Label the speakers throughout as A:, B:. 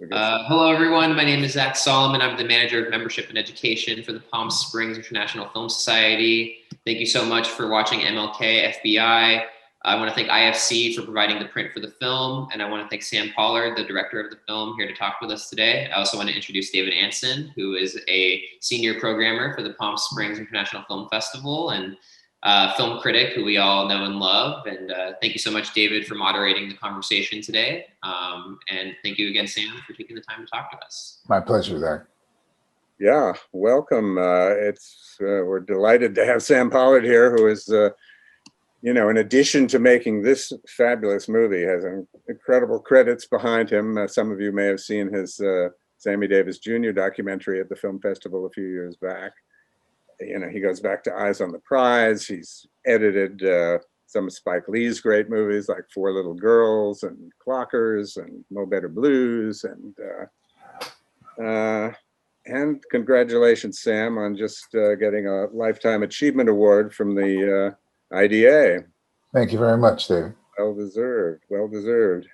A: Hello, everyone. My name is Zach Solomon. I'm the manager of membership and education for the Palm Springs International Film Society. Thank you so much for watching MLK FBI. I want to thank IFC for providing the print for the film, and I want to thank Sam Pollard, the director of the film, here to talk with us today. I also want to introduce David Ansen, who is a senior programmer for the Palm Springs International Film Festival and film critic who we all know and love. And thank you so much, David, for moderating the conversation today. And thank you again, Sam, for taking the time to talk to us.
B: My pleasure, Zach.
C: Yeah, welcome. We're delighted to have Sam Pollard here, who is, in addition to making this fabulous movie, has incredible credits behind him. Some of you may have seen his Sammy Davis Jr. documentary at the film festival a few years back. He goes back to Eyes on the Prize. He's edited some of Spike Lee's great movies like Four Little Girls and Clockers and Mo Better Blues. And congratulations, Sam, on just getting a Lifetime Achievement Award from the IDA.
B: Thank you very much, David.
C: Well deserved, well deserved.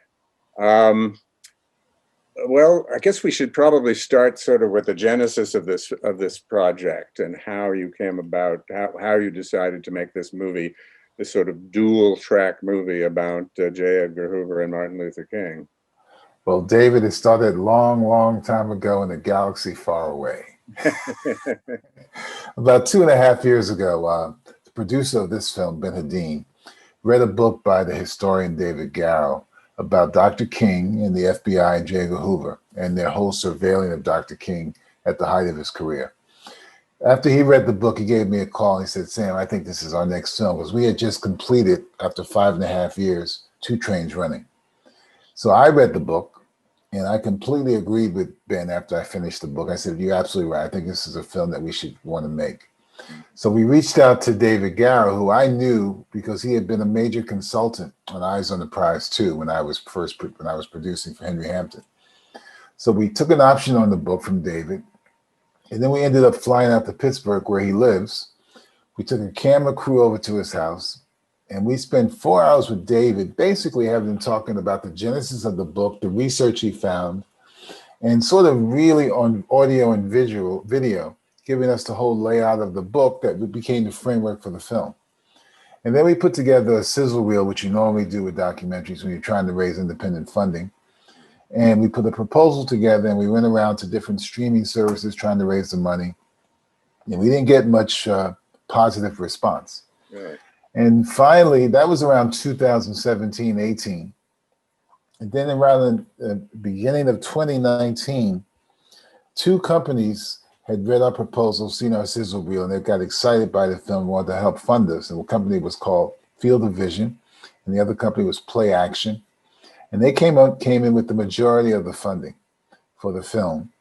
C: Well, I guess we should probably start sort of with the genesis of this project and how you came about, how you decided to make this movie, this sort of dual track movie about J. Edgar Hoover and Martin Luther King.
B: Well, David, it started long time ago in a galaxy far away. About 2.5 years ago, the producer of this film, Ben Hadeen, read a book by the historian David Garrow about Dr. King and the FBI and J. Edgar Hoover and their whole surveilling of Dr. King at the height of his career. After he read the book, he gave me a call. He said, Sam, I think this is our next film, because we had just completed, after 5.5 years, 2 Trains Running. So I read the book, and I completely agreed with Ben after I finished the book. I said, you're absolutely right. I think this is a film that we should want to make. So we reached out to David Garrow, who I knew because he had been a major consultant on Eyes on the Prize too when I was producing for Henry Hampton. So we took an option on the book from David, and then we ended up flying out to Pittsburgh where he lives. We took a camera crew over to his house, and we spent 4 hours with David, basically having him talking about the genesis of the book, the research he found, and sort of really on audio and video, giving us the whole layout of the book that became the framework for the film. And then we put together a sizzle reel, which you normally do with documentaries when you're trying to raise independent funding. And we put a proposal together, and we went around to different streaming services trying to raise the money. And we didn't get much positive response.
C: Right.
B: And finally, that was around 2017, 18. And then around the beginning of 2019, 2 companies had read our proposal, seen our sizzle reel, and they got excited by the film and wanted to help fund us. And the company was called Field of Vision, and the other company was Play Action. And they came in with the majority of the funding for the film.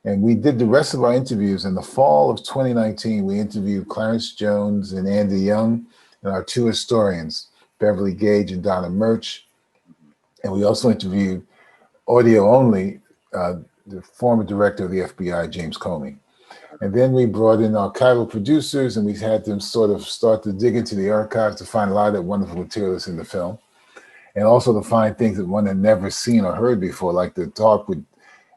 B: And we did the rest of our interviews in the fall of 2019. We interviewed Clarence Jones and Andy Young and our 2 historians, Beverly Gage and Donna Murch. And we also interviewed audio only, the former director of the FBI, James Comey. And then we brought in archival producers, and we had them sort of start to dig into the archives to find a lot of that wonderful material that's in the film. And also to find things that one had never seen or heard before, like the talk with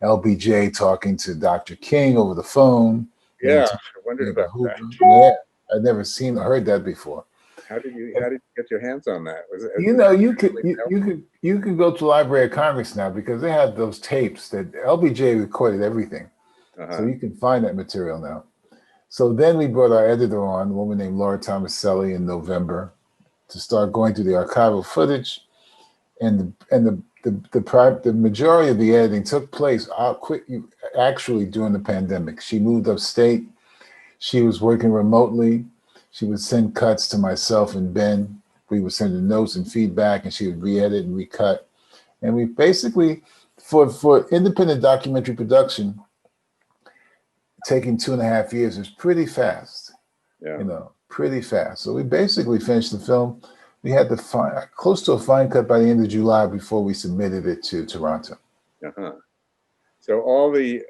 B: LBJ talking to Dr. King over the phone.
C: Yeah, I wondered about that.
B: Yeah, I'd never seen or heard that before.
C: How did you get your hands on that?
B: You could go to the Library of Congress now, because they have those tapes that LBJ recorded everything. So you can find that material now. So then we brought our editor on, a woman named Laura Tomaselli, in November to start going through the archival footage. And the majority of the editing took place actually during the pandemic. She moved upstate. She was working remotely. She would send cuts to myself and Ben. We would send her notes and feedback, and she would re-edit and recut. And we basically, for independent documentary production, taking 2.5 years is pretty fast.
C: Yeah.
B: Pretty fast. So we basically finished the film. We had close to a fine cut by the end of July before we submitted it to Toronto.
C: So all the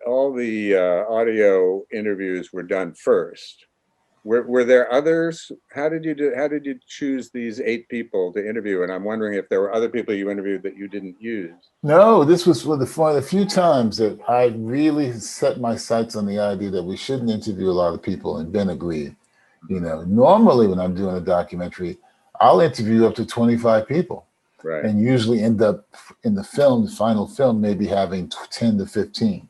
C: audio interviews were done first, Were there others? How did you choose these 8 people to interview? And I'm wondering if there were other people you interviewed that you didn't use.
B: No, this was one of the few times that I really set my sights on the idea that we shouldn't interview a lot of people, and Ben agreed. You know, normally when I'm doing a documentary, I'll interview up to 25 people
C: Right.
B: and usually end up in the film, the final film, maybe having 10 to 15.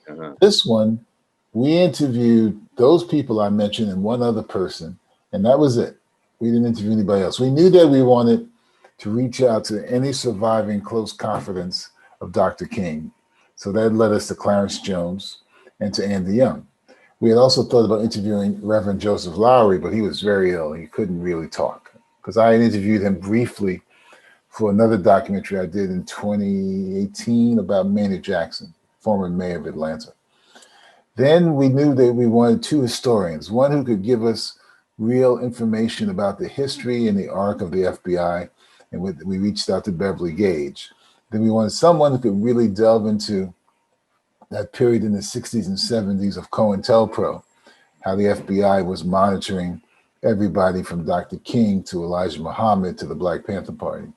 C: Uh-huh.
B: This one, we interviewed those people I mentioned and one other person, and that was it. We didn't interview anybody else. We knew that we wanted to reach out to any surviving close confidants of Dr. King. So that led us to Clarence Jones and to Andy Young. We had also thought about interviewing Reverend Joseph Lowry, but he was very ill. He couldn't really talk, because I had interviewed him briefly for another documentary I did in 2018 about Maynard Jackson, former mayor of Atlanta. Then we knew that we wanted 2 historians, one who could give us real information about the history and the arc of the FBI, and we reached out to Beverly Gage. Then we wanted someone who could really delve into that period in the 60s and 70s of COINTELPRO, how the FBI was monitoring everybody from Dr. King to Elijah Muhammad to the Black Panther Party.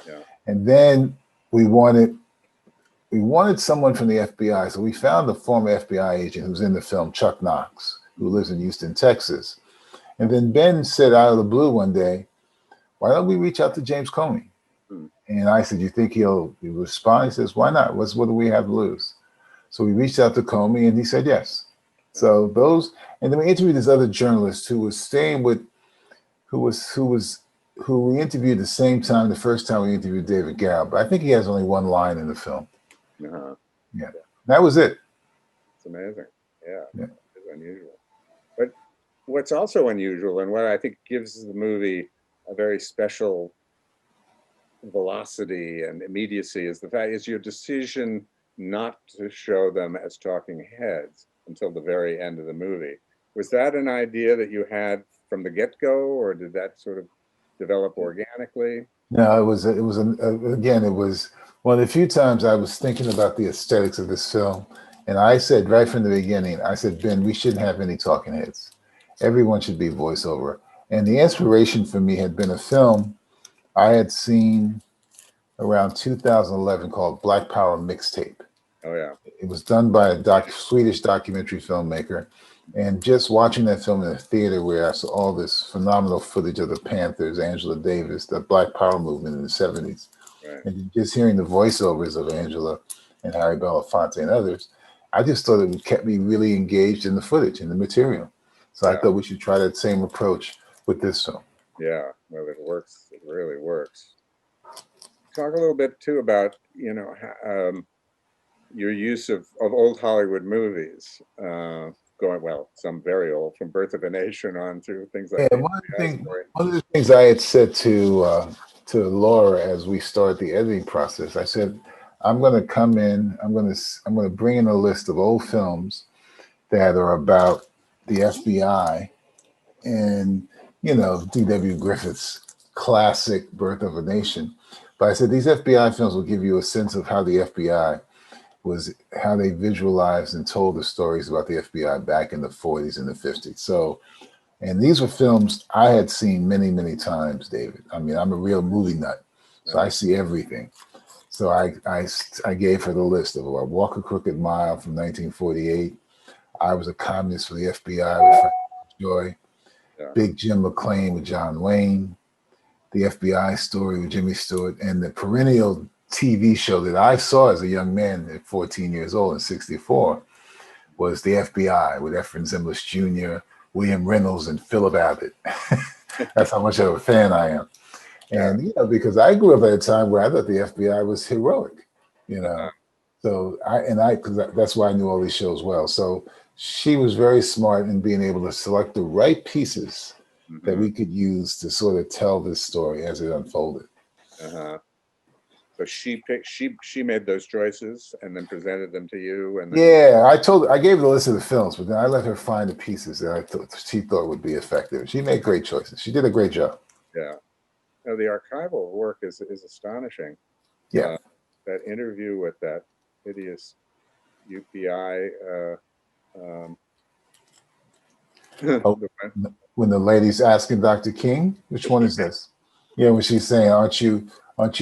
C: Yeah.
B: And then we wanted someone from the FBI. So we found a former FBI agent who's in the film, Chuck Knox, who lives in Houston, Texas. And then Ben said out of the blue one day, why don't we reach out to James Comey? And I said, you think he'll respond? He says, why not? What do we have to lose? So we reached out to Comey and he said yes. So and then we interviewed this other journalist who was staying with, who we interviewed the same time, the first time we interviewed David Garrow, but I think he has only one line in the film.
C: Uh-huh.
B: Yeah, that was it.
C: It's amazing. Yeah. It's unusual. But what's also unusual, and what I think gives the movie a very special velocity and immediacy, is the fact is your decision not to show them as talking heads until the very end of the movie. Was that an idea that you had from the get-go, or did that sort of develop organically?
B: No, it was one of the few times I was thinking about the aesthetics of this film. And I said right from the beginning, I said, Ben, we shouldn't have any talking heads. Everyone should be voiceover. And the inspiration for me had been a film I had seen around 2011 called Black Power Mixtape.
C: Oh, yeah.
B: It was done by a Swedish documentary filmmaker. And just watching that film in a theater where I saw all this phenomenal footage of the Panthers, Angela Davis, the Black Power movement in the 70s,
C: Right.
B: and just hearing the voiceovers of Angela and Harry Belafonte and others, I just thought it kept me really engaged in the footage and the material. So I thought we should try that same approach with this film.
C: Yeah, well, it works. It really works. Talk a little bit too about, your use of old Hollywood movies, some very old, from Birth of a Nation on through things like
B: Yeah, one of the things I had said to Laura as we start the editing process, I said, I'm going to come in, I'm going to bring in a list of old films that are about the FBI and, D.W. Griffith's classic Birth of a Nation. But I said, these FBI films will give you a sense of how the FBI how they visualized and told the stories about the FBI back in the 40s and the 50s. So, and these were films I had seen many, many times, David. I mean, I'm a real movie nut, so I see everything. So I gave her the list of Walk a Crooked Mile from 1948. I Was a Communist for the FBI with Frank Joy. Big Jim McClain with John Wayne. The FBI Story with Jimmy Stewart, and the perennial TV show that I saw as a young man at 14 years old in 64 was the FBI with Efren Zimbalist Jr., William Reynolds, and Philip Abbott. That's how much of a fan I am. And, because I grew up at a time where I thought the FBI was heroic, So that's why I knew all these shows well. So she was very smart in being able to select the right pieces that we could use to sort of tell this story as it unfolded.
C: Uh-huh. So she made those choices and then presented them to you. And
B: I gave her the list of the films, but then I let her find the pieces that she thought would be effective. She made great choices. She did a great job.
C: Yeah. No, the archival work is astonishing.
B: Yeah.
C: That interview with that hideous UPI
B: Oh, when the lady's asking Dr. King, which one is this? Yeah, when she's saying, aren't you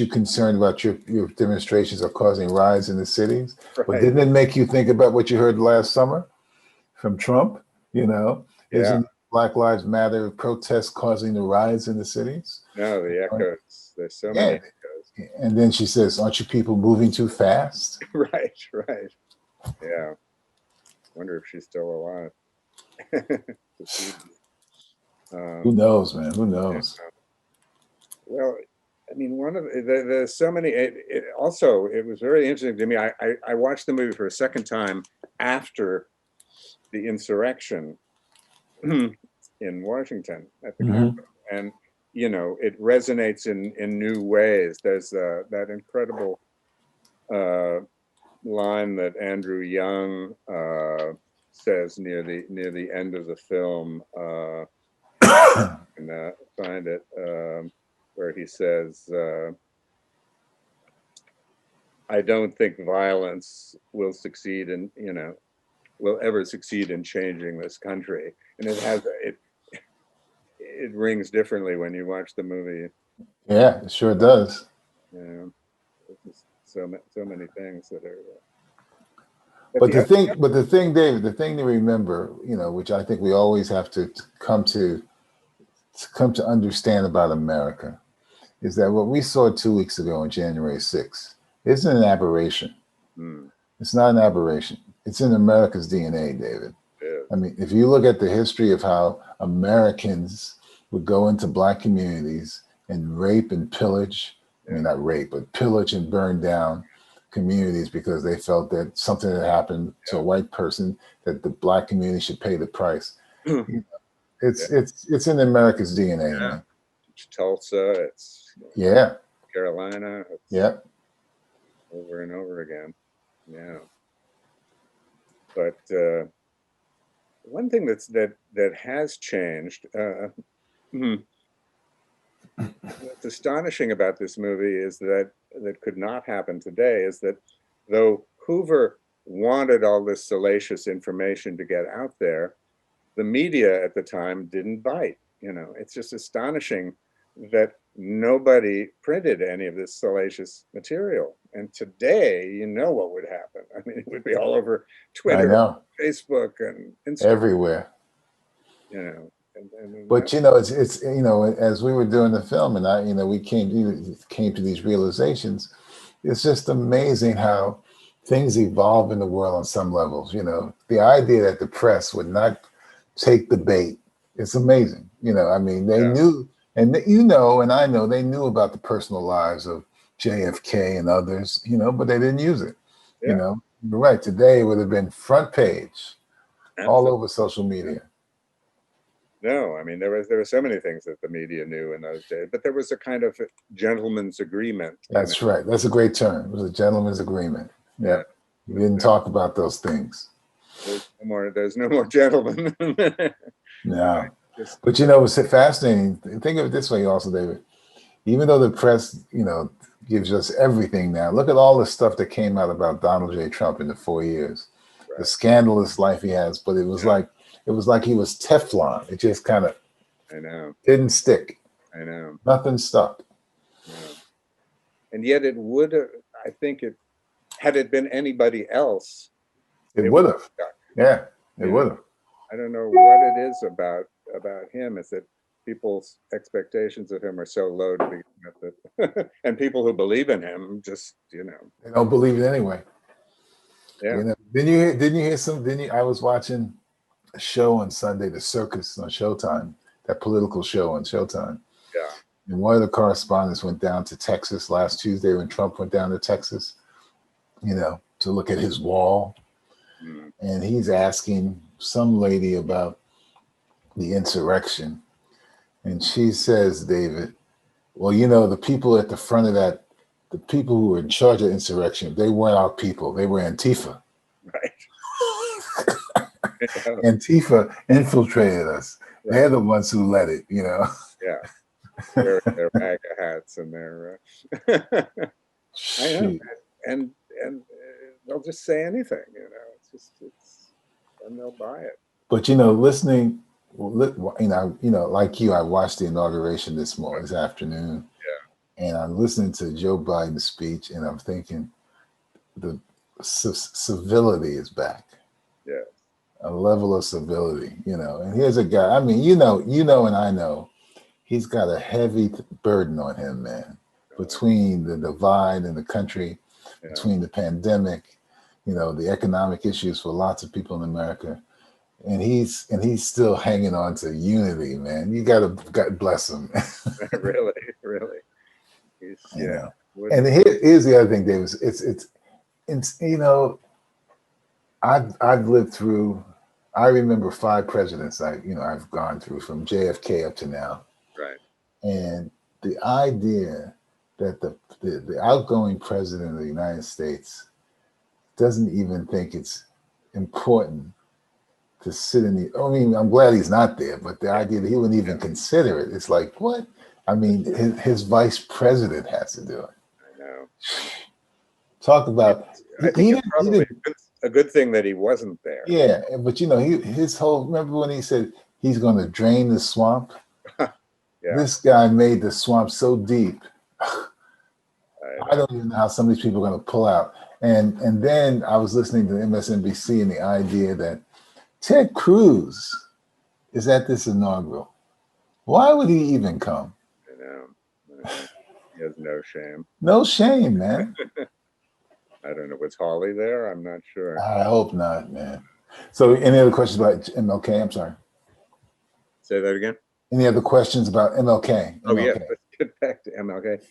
B: concerned about your demonstrations are causing riots in the cities? But
C: Right.
B: didn't it make you think about what you heard last summer from Trump?
C: Yeah.
B: Isn't Black Lives Matter protests causing the riots in the cities?
C: No, the echoes. There's so many
B: Yeah.
C: echoes.
B: And then she says, aren't you people moving too fast?
C: Right. Yeah. Wonder if she's still alive.
B: Who knows, man? Who knows?
C: Well, I mean, one of there's so many. It also, it was very interesting to me. I watched the movie for a second time after the insurrection in Washington at the Capitol, and it resonates in new ways. There's that incredible line that Andrew Young says near the end of the film. And find it, where he says, I don't think violence will succeed in, will ever succeed in changing this country. And it rings differently when you watch the movie.
B: Yeah, it sure does.
C: So many things that are.
B: But the thing, David, the thing to remember, which I think we always have to come to understand about America, is that what we saw 2 weeks ago on January 6th isn't an aberration. It's not an aberration. It's in America's DNA, David. I mean, if you look at the history of how Americans would go into Black communities and rape and pillage, I mean, not rape, but pillage and burn down communities because they felt that something had happened to a white person, that the Black community should pay the price. It's in America's DNA, man.
C: It's Tulsa, it's Carolina, it's over and over again. Yeah. But one thing that has changed, what's astonishing about this movie is that could not happen today, is that though Hoover wanted all this salacious information to get out there, the media at the time didn't bite. It's just astonishing that nobody printed any of this salacious material. And today, what would happen? I mean, it would be all over Twitter, Facebook, and Instagram.
B: Everywhere. But it's as we were doing the film, and we came to these realizations. It's just amazing how things evolve in the world on some levels. The idea that the press would not take the bait, it's amazing. I mean, they knew, and and I know they knew about the personal lives of JFK and others, but they didn't use it. You're right. Today it would have been front page, all over social media.
C: No, I mean, there were so many things that the media knew in those days, but there was a kind of gentleman's agreement.
B: That's right. That's a great term. It was a gentleman's agreement. Yeah. We didn't talk about those things.
C: There's no more gentlemen.
B: No. But it's fascinating. Think of it this way also, David. Even though the press, gives us everything now, look at all the stuff that came out about Donald J. Trump in the 4 years. Right. The scandalous life he has, but it was like he was Teflon. It just kind of didn't stick.
C: I know.
B: Nothing stuck.
C: Yeah. And yet it would have, I think had it been anybody else,
B: it would have. Yeah, it would have.
C: I don't know what it is about him, is that people's expectations of him are so low to begin with, that and people who believe in him just,
B: they don't believe it anyway.
C: Yeah.
B: Didn't you hear I was watching a show on Sunday, The Circus on Showtime, that political show on Showtime.
C: Yeah.
B: And one of the correspondents went down to Texas last Tuesday when Trump went down to Texas, to look at his wall. And he's asking some lady about the insurrection. And she says, David, well, the people at the front of that, the people who were in charge of insurrection, they weren't our people. They were Antifa.
C: Right.
B: Antifa infiltrated us. Right. They're the ones who led it, Yeah.
C: Their MAGA hats and their I know. And they'll just say anything, and they'll buy it.
B: But listening well, look, like you, I watched the inauguration this afternoon, and I'm listening to Joe Biden's speech, and I'm thinking the civility is back.
C: Yeah.
B: A level of civility, And here's a guy. I mean, and I know he's got a heavy burden on him, man. Between the divide in the country, between the pandemic, the economic issues for lots of people in America, and he's still hanging on to unity, man. You gotta God bless him.
C: Really, really. He's, yeah.
B: And here's the other thing, Davis. It's I've lived through. I remember 5 presidents I've gone through from JFK up to now.
C: Right.
B: And the idea that the outgoing president of the United States doesn't even think it's important to sit in the, I mean, I'm glad he's not there, but the idea that he wouldn't even consider it, it's like, what? I mean, his vice president has to do it.
C: I know.
B: Talk about,
C: I think it's probably a good thing that he wasn't there.
B: Yeah, but his whole, remember when he said he's going to drain the swamp?
C: Yeah.
B: This guy made the swamp so deep. I don't even know how some of these people are going to pull out. And then I was listening to MSNBC and the idea that Ted Cruz is at this inaugural. Why would he even come?
C: I know. He has no shame.
B: No shame, man.
C: I don't know. Was Hawley there? I'm not sure.
B: I hope not, man. So any other questions about MLK? I'm sorry.
C: Say that again?
B: Any other questions about MLK?
C: Oh, yeah. Let's get back to MLK.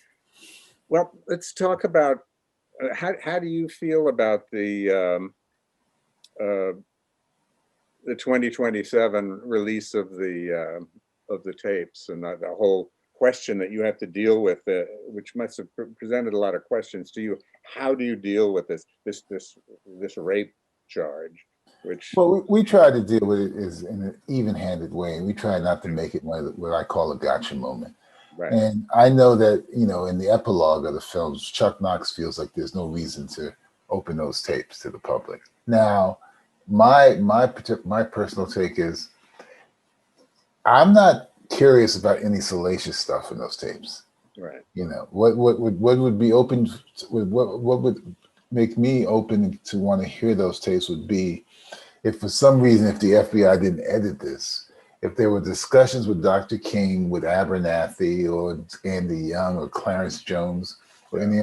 C: Well, let's talk about how do you feel about the 2027 release of the tapes and the whole question that you have to deal with, which must have presented a lot of questions to you. How do you deal with this rape charge?
B: Well, we try to deal with it is in an even-handed way. We try not to make it what I call a gotcha moment.
C: Right.
B: And I know that, in the epilogue of the films, Chuck Knox feels like there's no reason to open those tapes to the public. Now, my personal take is I'm not curious about any salacious stuff in those tapes.
C: Right.
B: What would be open, what would make me open to want to hear those tapes would be if for some reason, if the FBI didn't edit this, if there were discussions with Dr. King, with Abernathy or Andy Young or Clarence Jones or any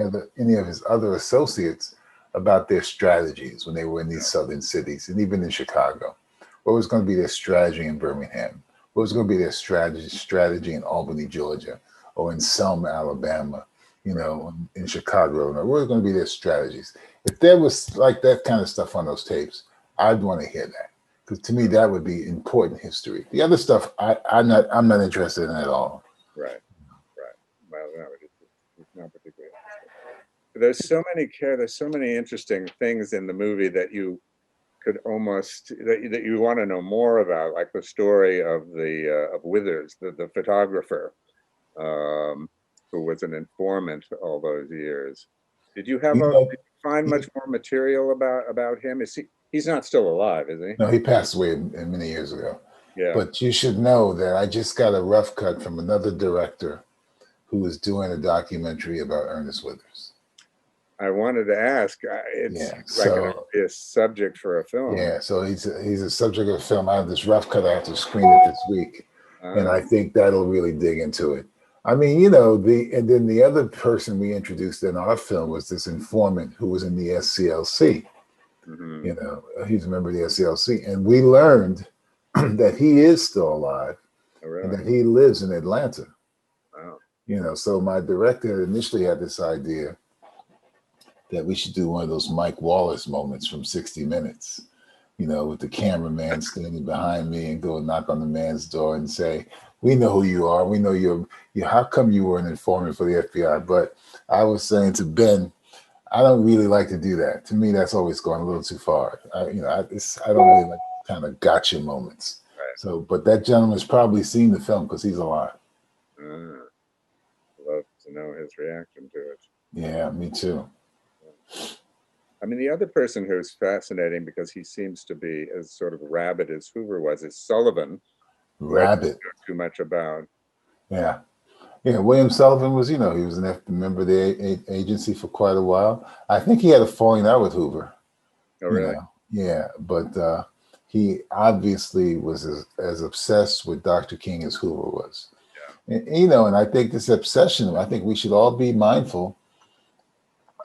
B: of his other associates about their strategies when they were in these southern cities and even in Chicago. What was going to be their strategy in Birmingham? What was going to be their strategy in Albany, Georgia, or in Selma, Alabama, in Chicago? What was going to be their strategies? If there was like that kind of stuff on those tapes, I'd want to hear that, because to me that would be important history. The other stuff I'm not interested in at all.
C: Right. Well, no, it's not particularly interesting. There's so many interesting things in the movie that you could almost that you want to know more about, like the story of of Withers, the photographer, who was an informant all those years. Did you find much more material about him? He's not still alive, is he?
B: No, he passed away many years ago.
C: Yeah.
B: But you should know that I just got a rough cut from another director who is doing a documentary about Ernest Withers.
C: I wanted to ask. It's a subject for a film.
B: Yeah, so he's a subject of a film. I have this rough cut. I have to screen it this week, and I think that'll really dig into it. I mean, and then the other person we introduced in our film was this informant who was in the SCLC.
C: Mm-hmm.
B: He's a member of the SCLC, and we learned that he is still alive, and that he lives in Atlanta.
C: Wow.
B: So my director initially had this idea that we should do one of those Mike Wallace moments from 60 Minutes, with the cameraman standing behind me and go knock on the man's door and say, "We know who you are. We know you. How come you were an informant for the FBI?" But I was saying to Ben, I don't really like to do that. To me, that's always going a little too far. I don't really like kind of gotcha moments.
C: Right.
B: So, but that gentleman's probably seen the film because he's alive.
C: Love to know his reaction to it.
B: Yeah, me too.
C: I mean, the other person who's fascinating because he seems to be as sort of rabid as Hoover was is Sullivan,
B: rabid.
C: Too much about.
B: Yeah. Yeah, William Sullivan was, he was member of the agency for quite a while. I think he had a falling out with Hoover.
C: Oh, really?
B: Yeah, but he obviously was as obsessed with Dr. King as Hoover was.
C: Yeah.
B: And I think this obsession, I think we should all be mindful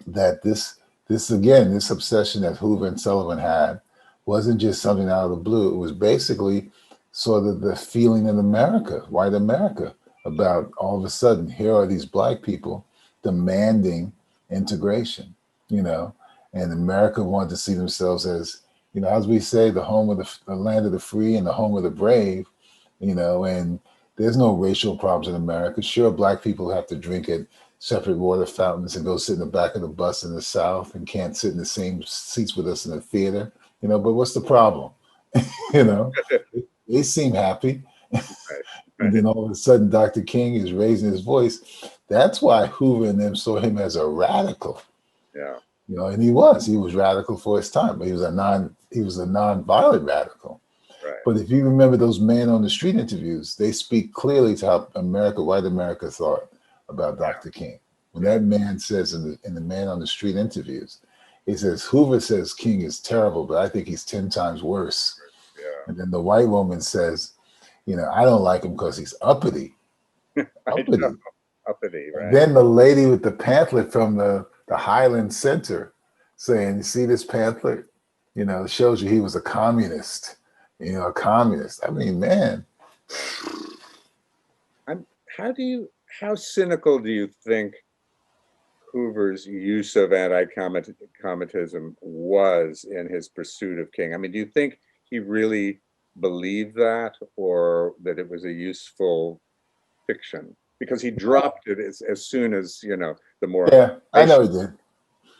B: that this obsession that Hoover and Sullivan had wasn't just something out of the blue. It was basically sort of the feeling in America, white America, about all of a sudden, here are these black people demanding integration, and America wanted to see themselves as, as we say, the home of the land of the free and the home of the brave, and there's no racial problems in America. Sure, black people have to drink at separate water fountains and go sit in the back of the bus in the South and can't sit in the same seats with us in the theater, but what's the problem? They seem happy.
C: Right.
B: And then all of a sudden, Dr. King is raising his voice. That's why Hoover and them saw him as a radical.
C: Yeah.
B: And he was radical for his time, but he was a non-violent radical.
C: Right.
B: But if you remember those man on the street interviews, they speak clearly to how white America thought about Dr. King. When that man says in the man on the street interviews, he says, Hoover says King is terrible, but I think he's 10 times worse.
C: Yeah.
B: And then the white woman says, I don't like him because he's uppity. Uppity.
C: Uppity, right.
B: And then the lady with the pamphlet from the Highland Center saying, you see this pamphlet? It shows you he was a communist. A communist. I mean, man.
C: How cynical do you think Hoover's use of anti-Comitism was in his pursuit of King? I mean, do you think he really believed that, or that it was a useful fiction? Because he dropped it as soon as, the more...
B: Yeah, I know he did.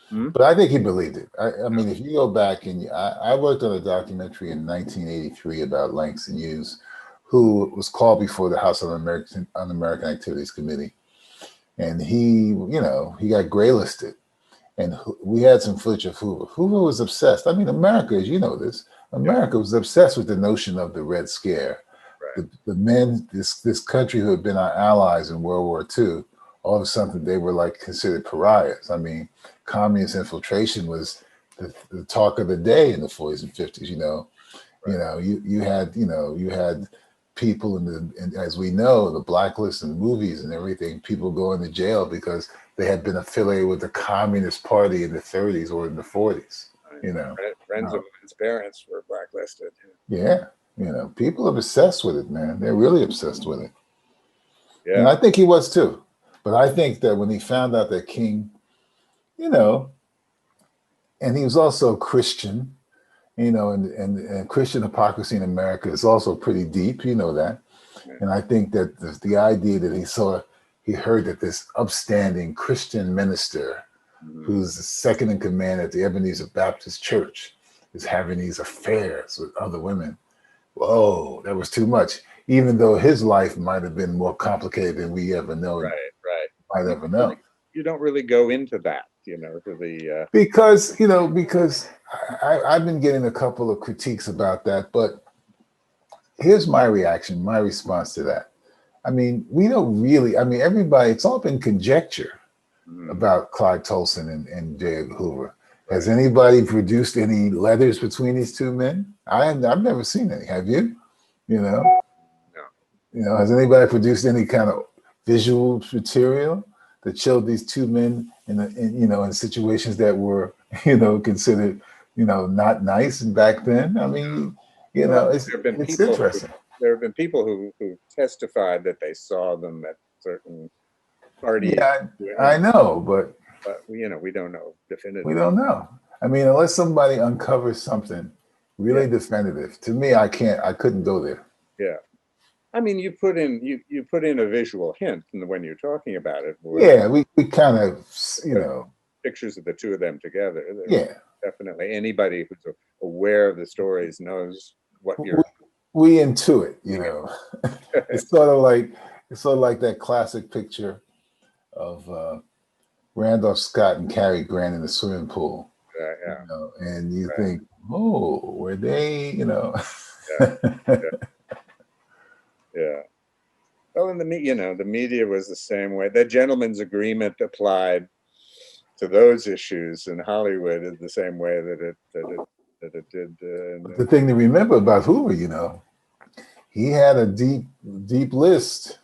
C: Hmm?
B: But I think he believed it. I mean, if you go back and I worked on a documentary in 1983 about Langston Hughes, who was called before the House Un-American Activities Committee. And he got graylisted. And we had some footage of Hoover. Hoover was obsessed. I mean, America, as you know this, America was obsessed with the notion of the Red Scare.
C: Right.
B: The men, this country who had been our allies in World War II, all of a sudden they were like considered pariahs. I mean, communist infiltration was the talk of the day in the 40s and 50s. Right. You had people as we know, the blacklist and movies and everything, people going to jail because they had been affiliated with the Communist Party in the 30s or in the 40s.
C: Friends of his parents were blacklisted.
B: Yeah. People are obsessed with it, man. They're really obsessed with it.
C: Yeah.
B: And I think he was too. But I think that when he found out that King, and he was also Christian, and Christian hypocrisy in America is also pretty deep, that. And I think that the idea that he heard that this upstanding Christian minister, who's the second in command at the Ebenezer Baptist Church, is having these affairs with other women. Whoa, that was too much. Even though his life might have been more complicated than we ever know.
C: Right.
B: Might ever know.
C: You don't really go into that, to the
B: because I've been getting a couple of critiques about that, but here's my reaction, my response to that. I mean, we don't really, everybody, it's all been conjecture about Clyde Tolson and J. Edgar Hoover. Has anybody produced any letters between these two men? I've never seen any. Have you?
C: No.
B: Has anybody produced any kind of visual material that showed these two men in situations that were, considered, not nice back then? I mean, it's interesting.
C: There have been people who testified that they saw them at certain parties.
B: Yeah, I know, but
C: we don't know definitively.
B: We don't know. I mean, unless somebody uncovers something really definitive, to me, I couldn't go there.
C: Yeah. I mean, you put in a visual hint when you're talking about it.
B: Yeah, we kind of,
C: pictures of the two of them together.
B: Yeah.
C: Definitely. Anybody who's aware of the stories knows what you're...
B: We intuit, It's sort of like that classic picture of Randolph Scott and Cary Grant in the swimming pool.
C: Yeah.
B: And you think, oh, were they,
C: Yeah. and the media was the same way. That gentleman's agreement applied to those issues in Hollywood in the same way that it did.
B: The thing to remember about Hoover, he had a deep list.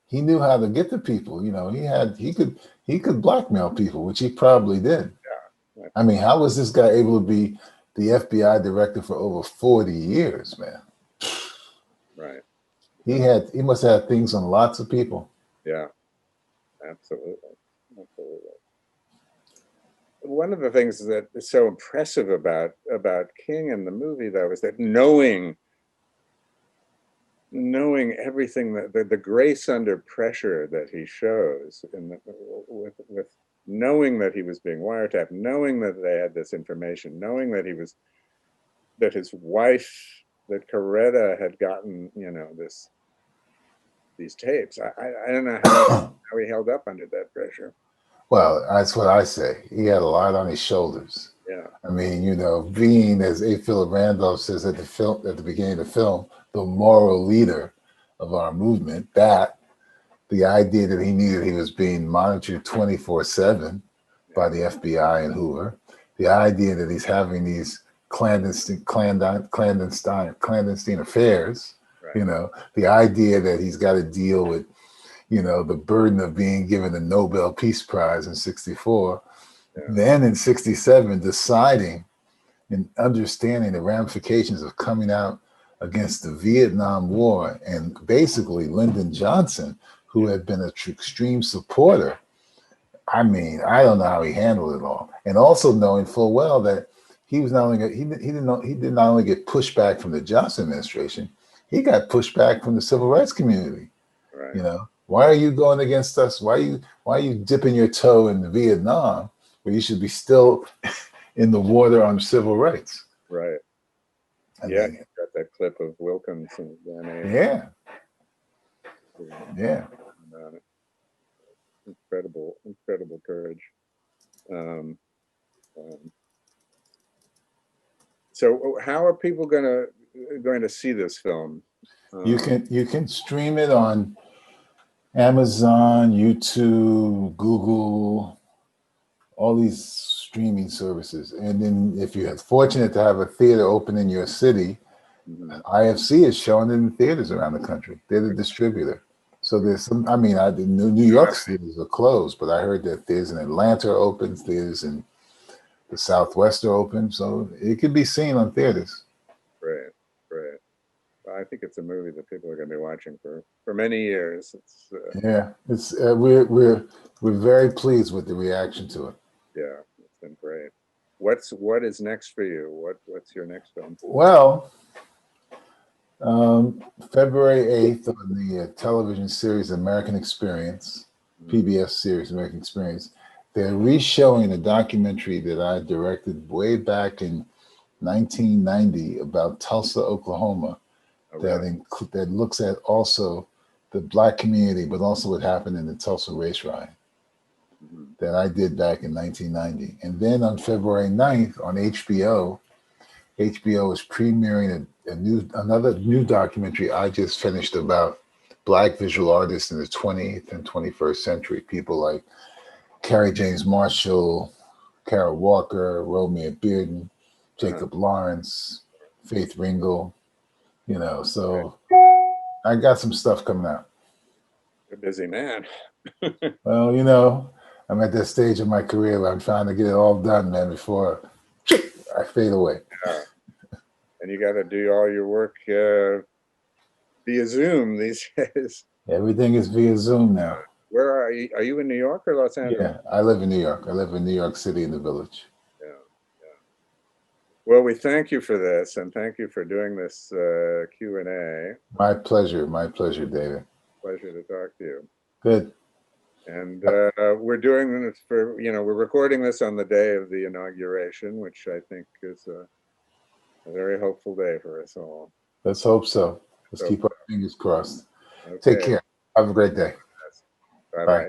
B: He knew how to get to people. He could blackmail people, which he probably did.
C: Yeah.
B: I mean, how was this guy able to be the FBI director for over 40 years, man?
C: Right.
B: He must have had things on lots of people.
C: Yeah, absolutely. One of the things that is so impressive about King in the movie, though, is that knowing everything, that the grace under pressure that he shows with knowing that he was being wiretapped, knowing that they had this information, knowing that that his wife, that Coretta had gotten, these tapes. I don't know how he held up under that pressure.
B: Well, that's what I say. He had a lot on his shoulders.
C: Yeah.
B: I mean, being, as A. Philip Randolph says at the beginning of the film, the moral leader of our movement, that the idea that he was being monitored 24/7 by the FBI and Hoover, the idea that he's having these clandestine affairs,
C: Right.
B: the idea that he's got to deal with, the burden of being given the Nobel Peace Prize in 1964, then in 1967, deciding and understanding the ramifications of coming out against the Vietnam War, and basically Lyndon Johnson, who had been an extreme supporter. I mean, I don't know how he handled it all, and also knowing full well that he was not only he did not only get pushback from the Johnson administration, he got pushback from the civil rights community.
C: Right.
B: Why are you going against us? Why are you dipping your toe in Vietnam where you should be still in the water on civil rights?
C: Right.
B: I
C: Yeah,
B: mean,
C: got that clip of Wilkins and
B: yeah.
C: Incredible courage. So how are people going to see this film?
B: You can stream it on Amazon, YouTube, Google, all these streaming services. And then if you're fortunate to have a theater open in your city, IFC is showing it in theaters around the country. They're the distributor. So there's some, New York theaters are closed, but I heard that theaters in Atlanta are open, theaters in the Southwest are open. So it could be seen on theaters.
C: Right. I think it's a movie that people are going to be watching for many years.
B: It's we're very pleased with the reaction to it.
C: Yeah, it's been great. What is next for you? What's your next film?
B: Well, February 8th on the television series American Experience, PBS series American Experience, they're re-showing a documentary that I directed way back in 1990 about Tulsa, Oklahoma, that looks at also the Black community, but also what happened in the Tulsa race riot that I did back in 1990. And then on February 9th on HBO is premiering another new documentary I just finished about Black visual artists in the 20th and 21st century. People like Carrie James Marshall, Kara Walker, Romeo Bearden, Jacob Lawrence, Faith Ringgold. So I got some stuff coming out.
C: You're a busy man.
B: Well, I'm at that stage of my career where I'm trying to get it all done, man, before I fade away.
C: Yeah. And you got to do all your work via Zoom these days.
B: Everything is via Zoom now.
C: Where are you? Are you in New York or Los Angeles?
B: Yeah, I live in New York. I live in New York City in the Village.
C: Yeah. Well, we thank you for this, and thank you for doing this Q&A.
B: My pleasure, David.
C: Pleasure to talk to you.
B: Good.
C: And we're doing this we're recording this on the day of the inauguration, which I think is a very hopeful day for us all.
B: Let's hope so. Let's keep our fingers crossed.
C: Okay.
B: Take care. Have a great day.
C: Bye-bye.